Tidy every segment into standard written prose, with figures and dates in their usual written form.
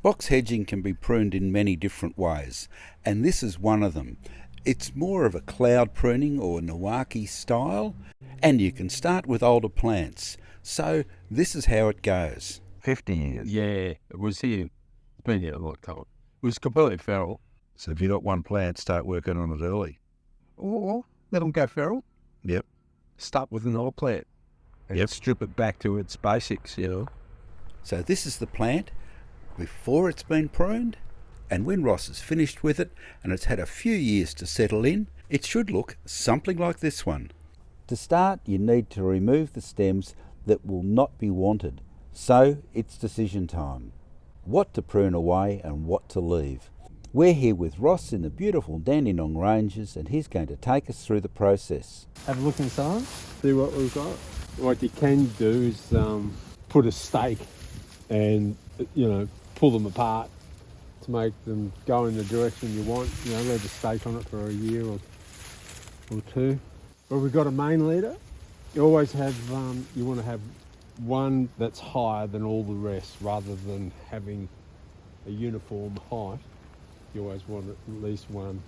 Box hedging can be pruned in many different ways, and this is one of them. It's more of a cloud pruning or Niwake style, and you can start with older plants. So this is how it goes. 50 years. Yeah, it was here. It's been here a long time. It was completely feral. So if you've got one plant, start working on it early. Or let them go feral. Yep. Start with an old plant and strip it back to its basics, you know. So this is the plant before it's been pruned, and when Ross is finished with it and it's had a few years to settle in, it should look something like this one. To start, you need to remove the stems that will not be wanted. So it's decision time. What to prune away and what to leave. We're here with Ross in the beautiful Dandenong Ranges, and he's going to take us through the process. Have a look inside, see what we've got. What you can do is put a stake and, you know, pull them apart to make them go in the direction you want. You know, leave a stake on it for a year or two. But we've got a main leader. You always have, you want to have one that's higher than all the rest rather than having a uniform height. You always want at least one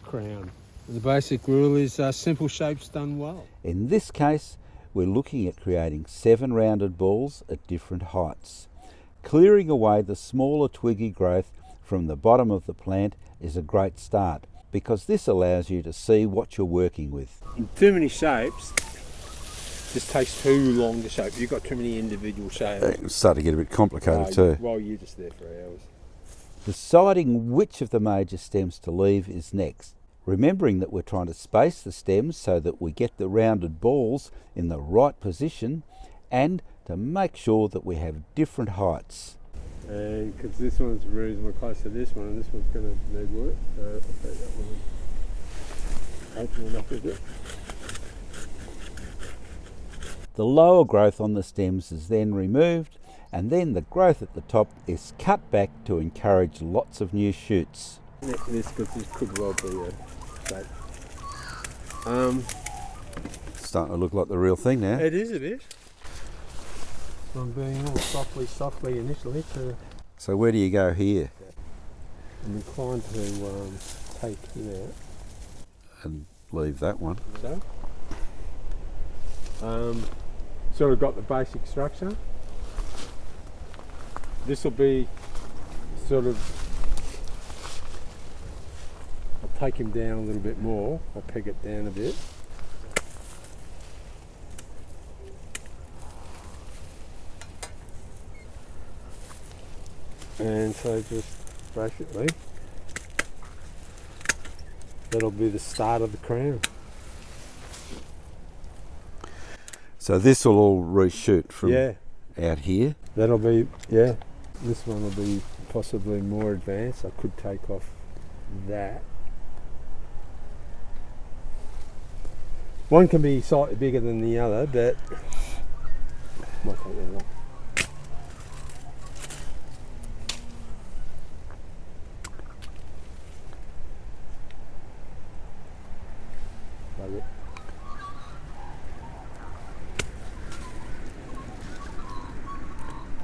crown. And the basic rule is simple shapes done well. In this case, we're looking at creating 7 rounded balls at different heights. Clearing away the smaller twiggy growth from the bottom of the plant is a great start, because this allows you to see what you're working with. In too many shapes, this takes too long to shape. You've got too many individual shapes. It's starting to get a bit complicated too. While you're just there for hours. Deciding which of the major stems to leave is next. Remembering that we're trying to space the stems so that we get the rounded balls in the right position, and to make sure that we have different heights. And because this one's reasonably close to this one, and this one's going to need work, so I'll take that one and open it up a bit. The lower growth on the stems is then removed, and then the growth at the top is cut back to encourage lots of new shoots. Next to this, because this could well be a shape. It's starting to look like the real thing now. It is a bit. I'm being all softly initially to... So where do you go here? I'm inclined to take it out. And leave that one. So, sort of got the basic structure. This will be sort of, I'll take him down a little bit more, I'll peg it down a bit. And so just basically, that'll be the start of the crown. So this will all reshoot from out here? That'll be, yeah. This one will be possibly more advanced. I could take off that. One can be slightly bigger than the other, but might take that off.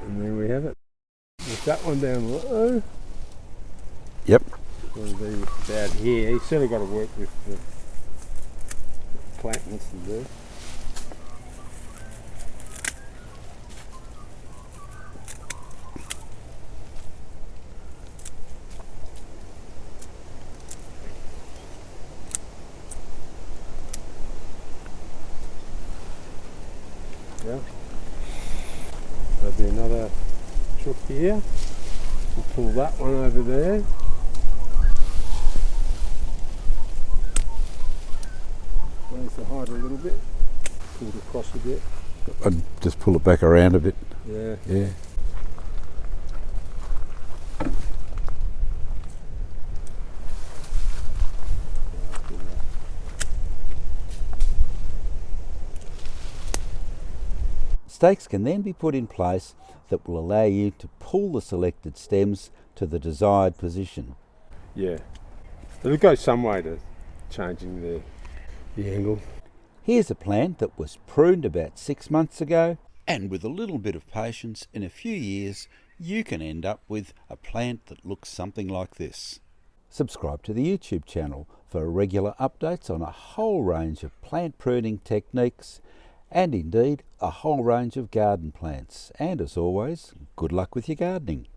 And there we have it. With that one down low. Yep. It'll be about here. He's certainly got to work with the plantings to do. Yeah. There'll be another chook here. We'll pull that one over there. Raise the height a little bit. Pull it across a bit. I'd just pull it back around a bit. Yeah. Yeah. Stakes can then be put in place that will allow you to pull the selected stems to the desired position. Yeah. It'll go some way to changing the angle. Here's a plant that was pruned about 6 months ago, and with a little bit of patience, in a few years you can end up with a plant that looks something like this. Subscribe to the YouTube channel for regular updates on a whole range of plant pruning techniques and indeed a whole range of garden plants. And as always, good luck with your gardening.